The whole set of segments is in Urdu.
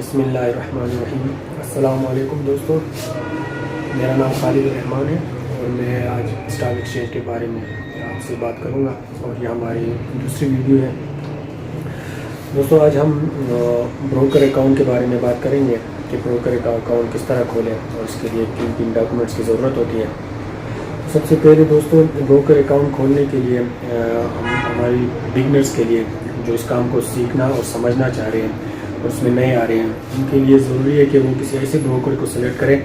بسم اللہ الرحمن الرحیم۔ السلام علیکم دوستو، میرا نام خالد الرحمان ہے اور میں آج اسٹاک ایکسچینج کے بارے میں آپ سے بات کروں گا اور یہ ہماری دوسری ویڈیو ہے۔ دوستو آج ہم بروکر اکاؤنٹ کے بارے میں بات کریں گے کہ بروکر کا اکاؤنٹ کس طرح کھولیں اور اس کے لیے کن کن ڈاکومنٹس کی ضرورت ہوتی ہے۔ سب سے پہلے دوستو بروکر اکاؤنٹ کھولنے کے لیے ہماری بگنرز کے لیے جو اس کام کو سیکھنا اور سمجھنا چاہ رہے ہیں اور اس میں نئے آ رہے ہیں، ان کے لیے ضروری ہے کہ وہ کسی ایسے بروکر کو سلیکٹ کریں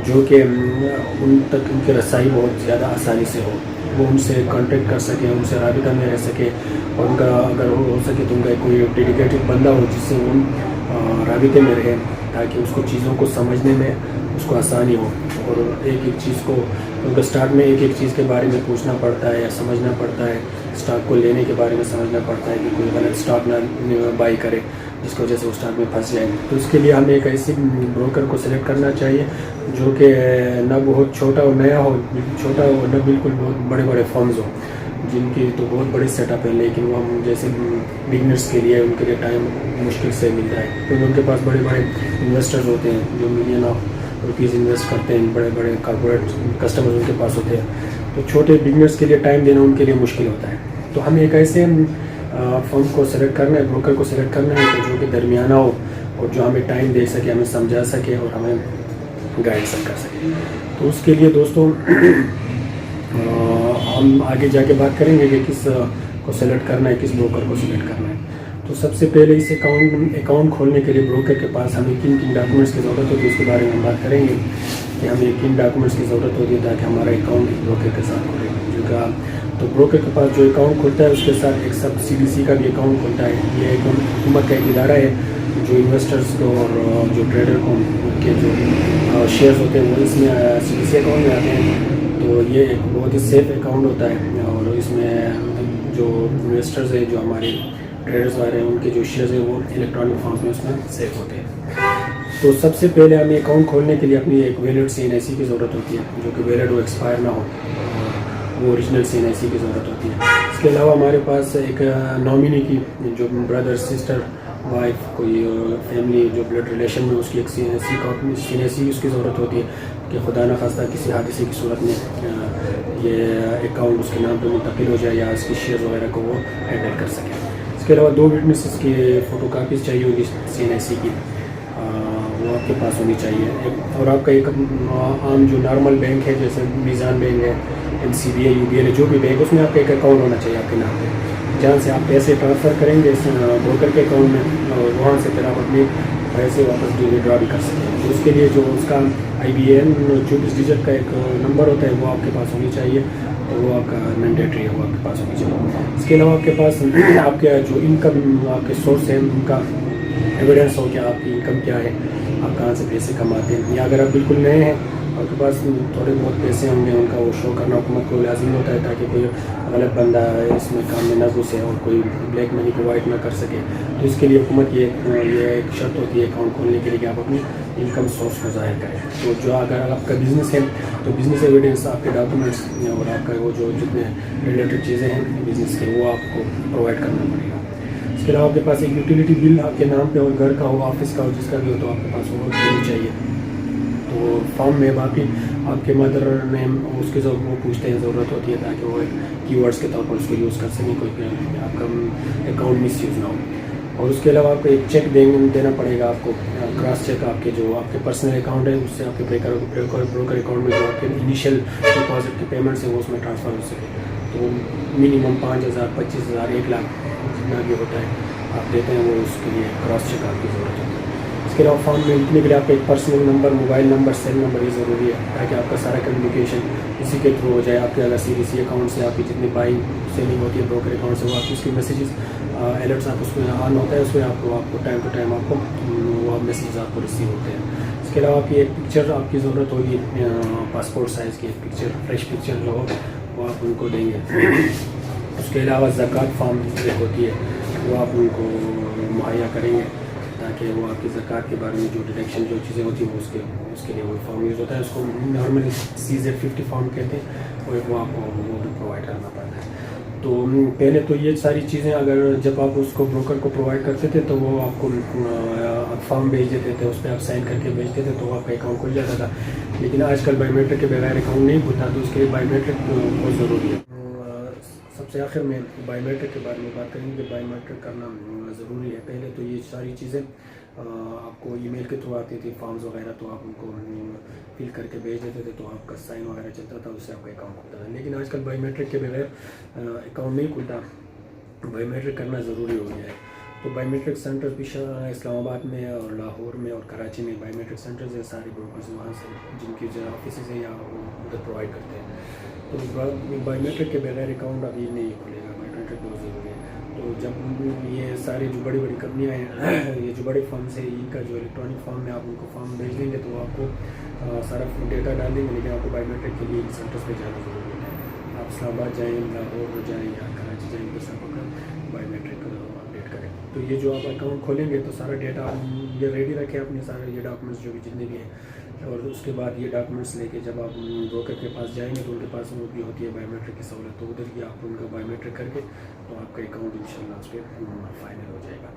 جو کہ ان تک ان کی رسائی بہت زیادہ آسانی سے ہو، وہ ان سے کانٹیکٹ کر سکیں، ان سے رابطہ میں رہ سکے اور ان کا اگر ہو سکے تو ان کا کوئی ڈیڈیکیٹڈ بندہ ہو جس سے وہ رابطے میں رہیں تاکہ اس کو چیزوں کو سمجھنے میں اس کو آسانی ہو اور ایک ایک چیز کو ان کو اسٹارٹ میں ایک ایک چیز کے بارے میں پوچھنا پڑتا ہے یا سمجھنا پڑتا ہے، اسٹاک کو لینے کے بارے میں سمجھنا پڑتا ہے کہ کوئی غلط اسٹاک نہ بائی کرے جس کی وجہ سے وہ اسٹاک میں پھنس جائے۔ تو اس کے لیے ہمیں ایک ایسی بروکر کو سلیکٹ کرنا چاہیے جو کہ نہ بہت چھوٹا اور نیا ہو، چھوٹا ہو نہ بالکل بہت بڑے بڑے فرمز ہو جن کی تو بہت بڑی سیٹ اپ ہے لیکن وہ ہم جیسے بگنرس کے لیے ان کے لیے ٹائم مشکل سے ملتا ہے کیونکہ ان کے پاس بڑے بڑے انویسٹرز ہوتے ہیں جو ملین آف روپیز انویسٹ کرتے ہیں، بڑے بڑے کارپوریٹ کسٹمرز ان کے پاس ہوتے ہیں، تو چھوٹے بگنرس کے لیے ٹائم دینا ان کے لیے مشکل ہوتا ہے۔ تو ہمیں ایک ایسے فرم کو سلیکٹ کرنا ہے، بروکر کو سلیکٹ کرنا ہے جو کہ درمیانہ ہو اور جو ہمیں ٹائم دے سکے، ہمیں سمجھا سکے اور ہمیں گائڈ کر سکے۔ تو اس کے لیے دوستوں ہم آگے جا کے بات کریں گے کہ کس کو سلیکٹ کرنا ہے، کس بروکر کو سلیکٹ کرنا ہے۔ تو سب سے پہلے اس اکاؤنٹ کھولنے کے لیے بروکر کے پاس ہمیں کن کن ڈاکومنٹس کی ضرورت ہوتی ہے اس کے بارے میں ہم بات کریں گے کہ ہمیں کن ڈاکومنٹس کی ضرورت ہوتی ہے تاکہ ہمارا اکاؤنٹ بروکر کے ساتھ کھلے۔ تو بروکر کے پاس جو اکاؤنٹ کھلتا ہے اس کے ساتھ ایک سب CBC کا بھی اکاؤنٹ کھلتا ہے۔ یہ ایک حکومت کا ایک ادارہ ہے جو انویسٹرز کو اور جو ٹریڈر کو کے جو شیئرز ہوتے ہیں وہ اس میں CBC اکاؤنٹ میں آتے ہیں۔ تو یہ ایک بہت ہی سیف اکاؤنٹ ہوتا ہے اور اس میں جو انویسٹرز ہیں، جو ہمارے ٹریڈرز والے ہیں، ان کے جو شیئرز ہیں وہ الیکٹرانک فارمز میں اس میں سیف ہوتے ہیں۔ تو سب سے پہلے ہمیں اکاؤنٹ کھولنے کے لیے اپنی ایک ویلڈ CNIC کی ضرورت ہوتی ہے جو کہ ویلڈ وہ ایکسپائر نہ ہو، وہ اوریجنل CNIC کی ضرورت ہوتی ہے۔ اس کے علاوہ ہمارے پاس ایک نامینی کی جو بردر سسٹر وائف کوئی فیملی جو بلڈ ریلیشن میں اس کی ایک CNIC اس کی ضرورت ہوتی ہے کہ خدا نخواستہ کسی حادثے کی صورت میں یہ اکاؤنٹ اس کے نام پہ منتقل ہو جائے یا اس کی شیئر وغیرہ کو وہ ہینڈل کر سکے۔ اس کے علاوہ 2 وٹنسز کی فوٹو کاپیز چاہیے ہوگی CNIC کی، وہ آپ کے پاس ہونی چاہیے۔ اور آپ کا ایک عام جو نارمل بینک ہے جیسے میزان بینک ہے، NCBA UBL ہے، جو بھی بینک اس میں آپ کا ایک اکاؤنٹ ہونا چاہیے آپ کے نام پہ جہاں سے آپ پیسے ٹرانسفر کریں گے اس بروکر کے اکاؤنٹ میں اور وہاں سے پھر آپ اپنے پیسے واپس ڈرا بھی کر سکیں۔ تو اس کے لیے جو اس کا IBAN 24 ڈیجٹ کا ایک نمبر ہوتا ہے وہ آپ کے پاس ہونی چاہیے، تو وہ آپ کا مینڈیٹری ہے، وہ آپ کے پاس ہونی چاہیے۔ اس کے علاوہ آپ کے پاس آپ کا جو انکم آپ کے سورس ہیں ان کا ایویڈنس ہو کہ آپ کی انکم کیا ہے، آپ کہاں سے پیسے کماتے ہیں، یا اگر آپ بالکل نئے ہیں آپ کے پاس تھوڑے بہت پیسے ہوں گے ان کا وہ شو کرنا حکومت کو لازمی ہوتا ہے تاکہ کوئی غلط بندہ اس میں کام میں نہ گھسے اور کوئی بلیک منی پرووائڈ نہ کر سکے۔ تو اس کے لیے حکومت یہ ایک شرط ہوتی ہے اکاؤنٹ کھولنے کے لیے کہ آپ اپنی انکم سورس کو ظاہر کریں۔ تو جو اگر آپ کا بزنس ہے تو بزنس ایویڈنس آپ کے ڈاکومنٹس اور آپ کا وہ جو جتنے ریلیٹڈ چیزیں ہیں بزنس کے وہ آپ کو پرووائڈ کرنا پڑے گا۔ اس کے علاوہ آپ کے پاس ایک یوٹیلیٹی بل آپ کے نام پہ ہو، گھر کا ہو، آفس کا ہو، جس کا بھی ہو تو آپ کے پاس وہ ہونی چاہیے۔ تو فارم میں باقی آپ کے مدر نیم اس کے وہ پوچھتے ہیں، ضرورت ہوتی ہے تاکہ وہ کی ورڈس کے طور پر اس کو یوز کر سکیں، کوئی آپ کا اکاؤنٹ مس یوز نہ ہو۔ اور اس کے علاوہ آپ کو ایک چیک دینا پڑے گا آپ کو، کراس چیک آپ کے جو آپ کے پرسنل اکاؤنٹ ہے اس سے آپ کے بروکر اکاؤنٹ میں جو آپ کے انیشیل ڈپازٹ کے پیمنٹس ہیں وہ اس میں ٹرانسفر ہو سکے۔ تو منیمم 5,000 25,000 1 لاکھ جتنا بھی ہوتا ہے آپ دیتے ہیں وہ اس کے لیے کراس چیک آپ کی ضرورت ہوتی ہے۔ اس کے علاوہ فارم میں لکھنے کے لیے آپ کا ایک personal number, mobile number, cell number یہ ضروری ہے تاکہ آپ کا سارا کمیونیکیشن اسی کے تھرو ہو جائے۔ آپ کے اگر CBC اکاؤنٹ سے آپ کی جتنی بائنگ سیلنگ ہوتی ہے بروکر اکاؤنٹ سے وہ آپ کی اس کے میسیجز الرٹس آپ اس میں آن ہوتا ہے، اس میں آپ کو ٹائم ٹو ٹائم آپ کو وہ میسیجز آپ کو ریسیو ہوتے ہیں۔ اس کے علاوہ آپ کی ایک پکچر آپ کی ضرورت ہوگی، پاسپورٹ سائز کی ایک پکچر، فریش پکچر جو ہو وہ آپ ان کو دیں گے۔ اس کے علاوہ زکوٰۃ فارم ایک ہوتی ہے وہ آپ ان کو مہیا کریں گے تاکہ وہ آپ کی زکوٰۃ کے بارے میں جو ڈیڈکشن جو چیزیں ہوتی ہیں اس کے لیے وہ فارم یوز ہوتا ہے، اس کو نارملی CZ50 فارم کہتے ہیں، اور وہ آپ کو وہ بھی پرووائڈ کرنا پڑتا ہے۔ تو پہلے تو یہ ساری چیزیں اگر جب آپ اس کو بروکر کو پرووائڈ کرتے تھے تو وہ آپ کو فارم بھیج دیتے تھے, اس پہ آپ سائن کر کے بھیجتے تھے تو آپ کا اکاؤنٹ کھل جاتا تھا. لیکن آج کل بائی میٹرک کے بغیر اکاؤنٹ نہیں کھلتا, تو اس کے لیے بائی میٹرک بہت ضروری ہے. سب سے آخر میں بائی میٹرک کے بارے میں بات کریں گے. بائی میٹرک کرنا ضروری ہے. پہلے تو یہ ساری چیزیں آپ کو ای میل کے تھرو آتی تھی, فارمز وغیرہ, تو آپ ان کو فل کر کے بھیج دیتے تھے تو آپ کا سائن وغیرہ چلتا تھا, اس سے آپ کا اکاؤنٹ کھلتا تھا. لیکن آج کل بائی میٹرک کے بغیر اکاؤنٹ نہیں کھلتا, بائی میٹرک کرنا ضروری ہو گیا ہے. تو بائی میٹرک سینٹر بھی اسلام آباد میں اور لاہور میں اور کراچی میں بائی میٹرک سینٹرز ہیں. سارے بروکرز وہاں سے جن کی جو آفیسز ہیں یا ادھر پرووائڈ کرتے ہیں. تو بائی میٹرک کے بغیر اکاؤنٹ ابھی نہیں کھلے گا. بائی میٹرک بہت ضروری ہے. تو جب یہ سارے جو بڑی بڑی کمپنیاں ہیں, یہ جو بڑے فارمز ہیں, ان کا جو الیکٹرانک فارم ہے, آپ ان کو فارم بھیج دیں گے تو آپ کو سارا ڈیٹا ڈال دیں گے. لیکن آپ کو بائی میٹرک کے لیے سینٹرز پہ جانا ضروری ہے. آپ اسلام آباد جائیں, لاہور جائیں یا کراچی جائیں, ادھر سے آپ بائی میٹرک اپڈیٹ کریں. تو یہ جو آپ اکاؤنٹ کھولیں گے تو سارا ڈیٹا یہ ریڈی رکھیں اپنے سارے یہ ڈاکومنٹس جو بھی جتنے بھی ہیں, اور اس کے بعد یہ ڈاکومنٹس لے کے جب آپ بروکر کے پاس جائیں گے تو ان کے پاس وہ بھی ہوتی ہے بائی میٹرک کی سہولت. تو ادھر ہی آپ ان کا بائی میٹرک کر کے تو آپ کا اکاؤنٹ انشاءاللہ اس پہ فائنل ہو جائے گا.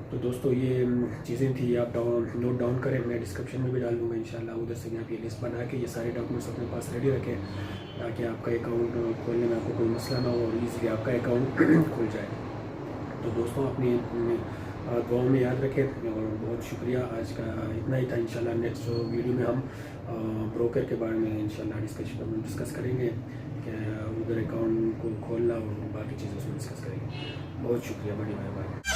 تو دوستو یہ چیزیں تھیں, آپ نوٹ ڈاؤن کریں, میں ڈسکرپشن میں بھی ڈال دوں گا انشاءاللہ. ادھر سے آپ یہ لسٹ بنا کے یہ سارے ڈاکومنٹس اپنے پاس ریڈی رکھیں تاکہ آپ کا اکاؤنٹ کھولنے میں آپ کو کوئی مسئلہ نہ ہو اور ایزیلی آپ کا اکاؤنٹ کھل جائے. تو دوستوں اپنی دعاؤں میں یاد رکھیں, اور بہت شکریہ. آج کا اتنا ہی تھا. انشاءاللہ نیکسٹ ویڈیو میں ہم بروکر کے بارے میں انشاءاللہ ڈسکس کریں گے کہ ادھر اکاؤنٹ کو کھولنا اور باقی چیزیں اس میں ڈسکس کریں گے. بہت شکریہ, بڑی مہربانی.